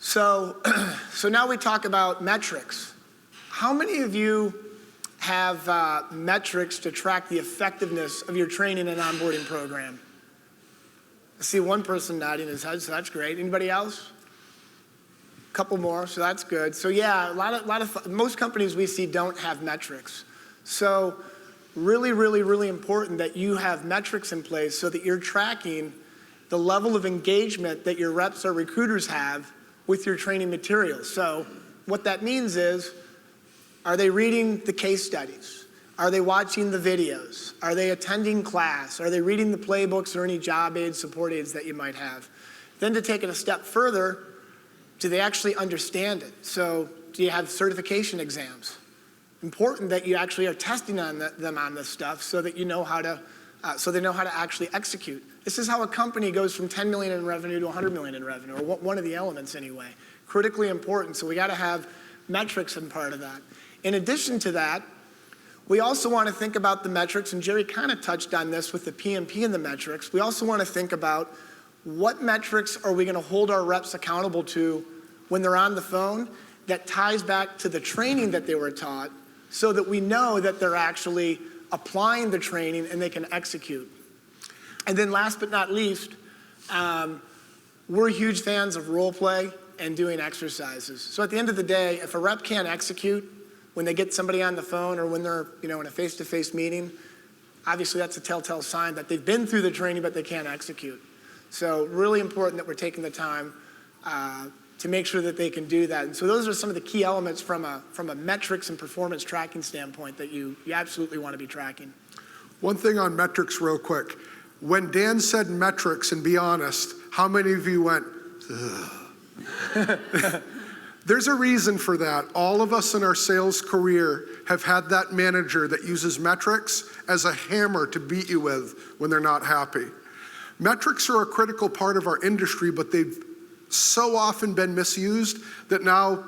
So, so now we talk about metrics. How many of you have metrics to track the effectiveness of your training and onboarding program? I see one person nodding his head, so that's great. Anybody else? A couple more, so that's good. So yeah, most companies we see don't have metrics. So really, really, really important that you have metrics in place so that you're tracking the level of engagement that your reps or recruiters have with your training materials. So what that means is, are they reading the case studies? Are they watching the videos? Are they attending class? Are they reading the playbooks or any job aids, support aids that you might have? Then to take it a step further, do they actually understand it? So do you have certification exams? Important that you actually are testing on them on this stuff so that you know how to, so they know how to actually execute. This is how a company goes from 10 million in revenue to 100 million in revenue, or one of the elements anyway. Critically important, so we gotta have metrics in part of that. In addition to that, we also want to think about the metrics, and Jerry kind of touched on this with the PMP and the metrics. We also want to think about what metrics are we going to hold our reps accountable to when they're on the phone that ties back to the training that they were taught so that we know that they're actually applying the training and they can execute. And then last but not least, we're huge fans of role play and doing exercises. So at the end of the day, if a rep can't execute, when they get somebody on the phone or when they're in a face-to-face meeting, obviously that's a telltale sign that they've been through the training but they can't execute. So really important that we're taking the time to make sure that they can do that. And so those are some of the key elements from a metrics and performance tracking standpoint that you absolutely want to be tracking. One thing on metrics real quick. When Dan said metrics, and be honest, how many of you went, ugh? There's a reason for that. All of us in our sales career have had that manager that uses metrics as a hammer to beat you with when they're not happy. Metrics are a critical part of our industry, but they've so often been misused that now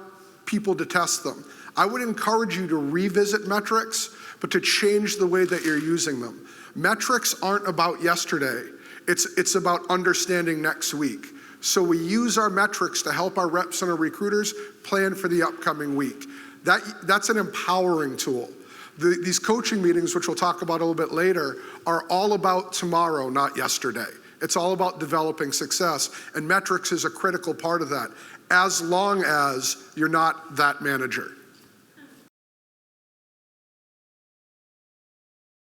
people detest them. I would encourage you to revisit metrics, but to change the way that you're using them. Metrics aren't about yesterday. It's about understanding next week. So we use our metrics to help our reps and our recruiters plan for the upcoming week. That's an empowering tool. These coaching meetings, which we'll talk about a little bit later, are all about tomorrow, not yesterday. It's all about developing success, and metrics is a critical part of that, as long as you're not that manager.